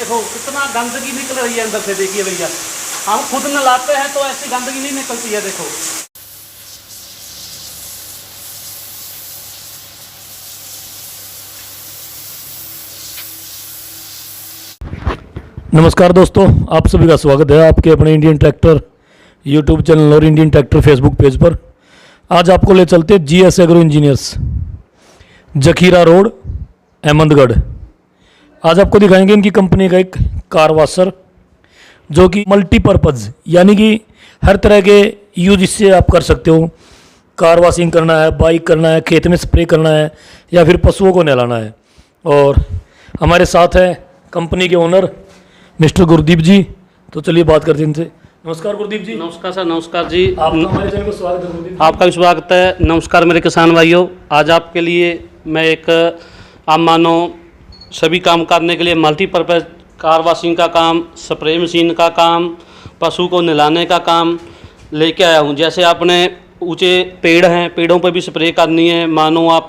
देखो कितना गंदगी निकल रही है अंदर से। देखिए भैया, हम खुद नलाते हैं तो ऐसी गंदगी नहीं निकलती है। देखो नमस्कार दोस्तों, आप सभी का स्वागत है आपके अपने इंडियन ट्रैक्टर यूट्यूब चैनल और इंडियन ट्रैक्टर फेसबुक पेज पर। आज आपको ले चलते हैं जीएस एग्रो इंजीनियर्स, जखीरा रोड, अहमदगढ़। आज आपको दिखाएंगे इनकी कंपनी का एक कार वॉशर जो कि मल्टीपर्पज़ यानी कि हर तरह के यूज इससे आप कर सकते हो। कार वॉशिंग करना है, बाइक करना है, खेत में स्प्रे करना है या फिर पशुओं को नहलाना है। और हमारे साथ है कंपनी के ओनर मिस्टर गुरदीप जी। तो चलिए बात करते हैं इनसे। नमस्कार गुरदीप जी। नमस्कार सर। नमस्कार जी, आपका हमारे चैनल को स्वागत है गुरदीप जी। आपका भी स्वागत है। नमस्कार मेरे किसान भाइयों, आज आपके लिए मैं एक आप मानो सभी काम करने के लिए मल्टीपर्पज़ कार वॉशिंग का काम, स्प्रे मशीन का काम, पशु को नहलाने का काम लेके आया हूँ। जैसे आपने ऊंचे पेड़ हैं, पेड़ों पर भी स्प्रे करनी है, मानो आप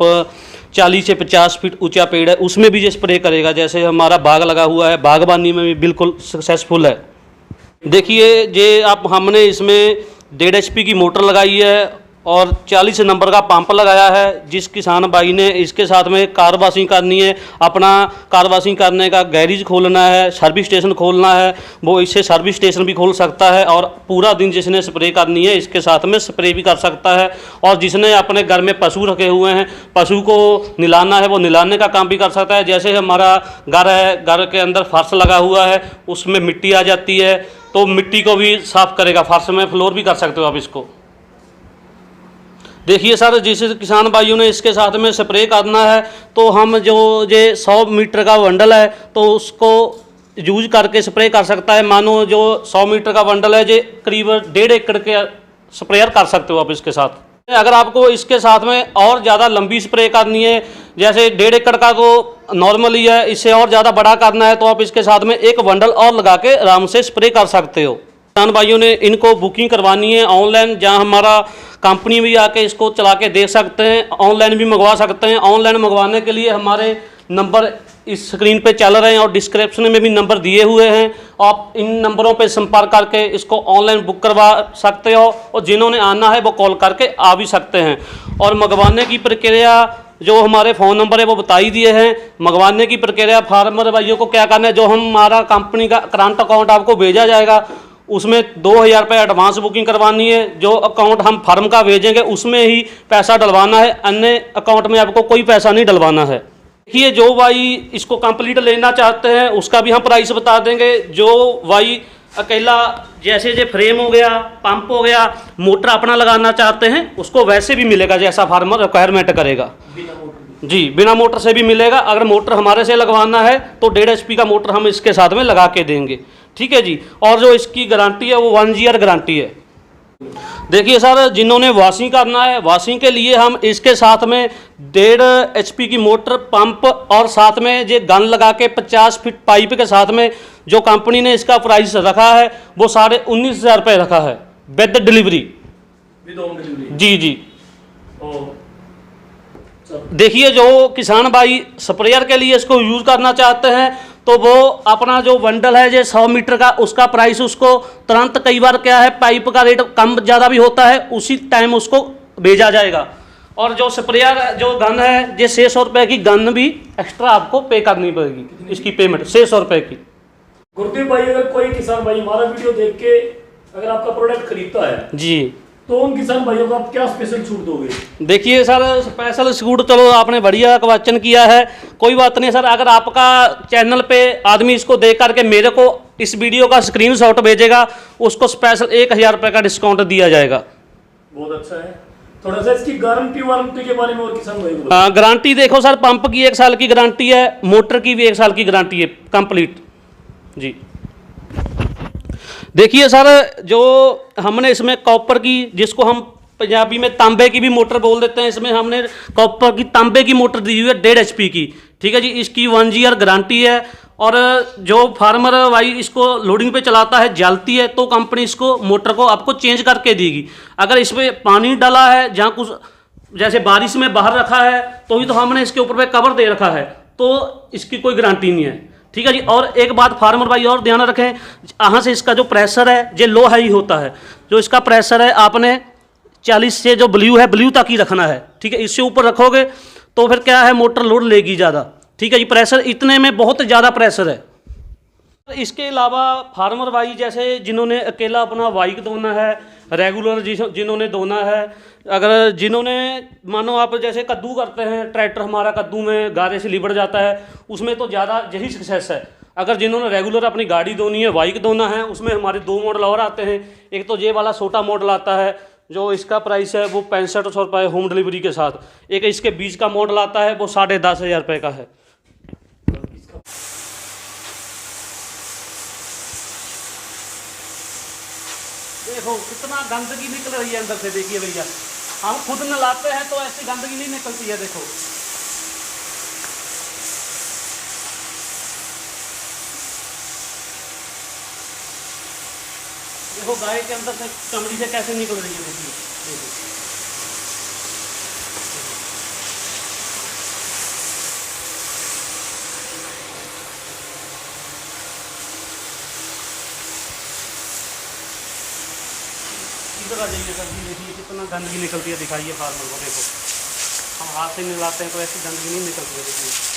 40 से 50 फीट ऊंचा पेड़ है उसमें भी ये स्प्रे करेगा। जैसे हमारा बाग लगा हुआ है, बागबानी में भी बिल्कुल सक्सेसफुल है। देखिए ये आप हमने इसमें 1.5 HP की मोटर लगाई है और 40 नंबर का पंप लगाया है। जिस किसान भाई ने इसके साथ में कार वॉशिंग करनी है, अपना कार वॉशिंग करने का गैरेज खोलना है, सर्विस स्टेशन खोलना है, वो इससे सर्विस स्टेशन भी खोल सकता है। और पूरा दिन जिसने स्प्रे करनी है इसके साथ में स्प्रे भी कर सकता है। और जिसने अपने घर में पशु रखे हुए हैं, पशु को नहलाना है, वो नहलाने का काम भी कर सकता है। जैसे हमारा घर है, घर के अंदर फर्श लगा हुआ है, उसमें मिट्टी आ जाती है तो मिट्टी को भी साफ़ करेगा। फर्श में फ्लोर भी कर सकते हो आप इसको। देखिए सर, जिस किसान भाइयों ने इसके साथ में स्प्रे करना है तो हम जो ये 100 मीटर का बंडल है तो उसको यूज करके स्प्रे कर सकता है। मानो जो 100 मीटर का बंडल है ये करीब 1.5 एकड़ के स्प्रेयर कर सकते हो आप इसके साथ। अगर आपको इसके साथ में और ज़्यादा लंबी स्प्रे करनी है, जैसे 1.5 एकड़ का तो नॉर्मली है, इससे और ज़्यादा बड़ा करना है तो आप इसके साथ में एक बंडल और लगा के आराम से स्प्रे कर सकते हो। किसान भाइयों ने इनको बुकिंग करवानी है ऑनलाइन, जहां हमारा कंपनी भी आके इसको चला के देख सकते हैं, ऑनलाइन भी मंगवा सकते हैं। ऑनलाइन मंगवाने के लिए हमारे नंबर इस स्क्रीन पे चल रहे हैं और डिस्क्रिप्शन में भी नंबर दिए हुए हैं। आप इन नंबरों पे संपर्क करके इसको ऑनलाइन बुक करवा सकते हो और जिन्होंने आना है वो कॉल करके आ भी सकते हैं। और मंगवाने की प्रक्रिया जो हमारे फ़ोन नंबर है वो बता ही दिए हैं। मंगवाने की प्रक्रिया फार्मर भाइयों को क्या करना है, जो हमारा कंपनी का करंट अकाउंट आपको भेजा जाएगा उसमें 2000 रुपये एडवांस बुकिंग करवानी है। जो अकाउंट हम फार्म का भेजेंगे उसमें ही पैसा डलवाना है, अन्य अकाउंट में आपको कोई पैसा नहीं डलवाना है। देखिए जो भाई इसको कंप्लीट लेना चाहते हैं उसका भी हम प्राइस बता देंगे। जो भाई अकेला जैसे जो फ्रेम हो गया, पंप हो गया, मोटर अपना लगाना चाहते हैं उसको वैसे भी मिलेगा जैसा फार्मर रिक्वायरमेंट करेगा जी, बिना मोटर से भी मिलेगा। अगर मोटर हमारे से लगवाना है तो 1.5 HP का मोटर हम इसके साथ में लगा के देंगे, ठीक है जी। और जो इसकी गारंटी है वो 1 ईयर गारंटी है। देखिए सर, जिन्होंने वॉशिंग करना है, वॉशिंग के लिए हम इसके साथ में 1.5 HP की मोटर, पंप और साथ में ये गन लगा के 50 फीट पाइप के साथ में जो कंपनी ने इसका प्राइस रखा है वो 19,500 रुपये रखा है विद डिलीवरी। जी जी। देखिए जो किसान भाई स्प्रेयर के लिए इसको यूज़ करना चाहते हैं तो वो अपना जो बंडल है जो 100 मीटर का, उसका प्राइस उसको तुरंत, कई बार क्या है पाइप का रेट कम ज़्यादा भी होता है, उसी टाइम उसको भेजा जाएगा। और जो स्प्रेयर जो गन है ये 600 रुपये की गन भी एक्स्ट्रा आपको पे करनी पड़ेगी, इसकी पेमेंट 600 रुपये की। गुरदीप भाई, अगर कोई किसान भाई हमारा वीडियो देख के अगर आपका प्रोडक्ट खरीदता है जी तो उन किसान भाइयों को आप क्या स्पेशल छूट दोगे? देखिए सर, स्पेशल छूट चलो आपने बढ़िया क्वेश्चन किया है, कोई बात नहीं सर। अगर आपका चैनल पे आदमी इसको देख करके मेरे को इस वीडियो का स्क्रीनशॉट भेजेगा उसको स्पेशल 1000 रुपये का डिस्काउंट दिया जाएगा। बहुत अच्छा है। थोड़ा सा इसकी गारंटी वारंटी के बारे में और किसान भाई को। गारंटी देखो सर, पंप की 1 साल की गारंटी है, मोटर की भी 1 साल की गारंटी है कंप्लीट जी। देखिए सर, जो हमने इसमें कॉपर की, जिसको हम पंजाबी में तांबे की भी मोटर बोल देते हैं, इसमें हमने कॉपर की तांबे की मोटर दी हुई है 1.5 HP की, ठीक है जी। इसकी 1 ईयर गारंटी है। और जो फार्मर भाई इसको लोडिंग पे चलाता है, जलती है तो कंपनी इसको मोटर को आपको चेंज करके देगी। अगर इसमें पानी डाला है, जहाँ कुछ जैसे बारिश में बाहर रखा है तो ही तो हमने इसके ऊपर पे कवर दे रखा है, तो इसकी कोई गारंटी नहीं है। ठीक है जी। और एक बात फार्मर भाई और ध्यान रखें, यहाँ से इसका जो प्रेशर है ये लो हाई होता है। जो इसका प्रेशर है आपने 40 से जो ब्ल्यू है ब्ल्यू तक ही रखना है, ठीक है। इससे ऊपर रखोगे तो फिर क्या है, मोटर लोड लेगी ज़्यादा, ठीक है जी। प्रेशर इतने में बहुत ज़्यादा प्रेशर है। इसके अलावा फार्मर भाई जैसे जिन्होंने अकेला अपना बाइक धोना है, रेगुलर जिन्होंने धोना है, अगर जिन्होंने मानो आप जैसे कद्दू करते हैं, ट्रैक्टर हमारा कद्दू में गारे से लिबड़ जाता है, उसमें तो ज़्यादा यही सक्सेस है। अगर जिन्होंने रेगुलर अपनी गाड़ी धोनी है, बाइक धोना है, उसमें हमारे 2 मॉडल और आते हैं। एक तो ये वाला छोटा मॉडल आता है जो इसका प्राइस है वो 6500 रुपये होम डिलीवरी के साथ। एक इसके बीच का मॉडल आता है वो 10,500 रुपये का है। देखो कितना गंदगी निकल रही है अंदर से, देखिए भैया, हम खुद नलाते हैं तो ऐसी गंदगी नहीं निकलती है। देखो देखो गाय के अंदर से चमड़ी से कैसे निकल रही है, देखिए देखो। इधर आ जाइए सर जी, देखिए कितना गंदगी निकलती है, दिखाइए फार्मर को। देखो हम हाथ से मिलाते हैं तो ऐसी गंदगी नहीं निकलती है, देखिए।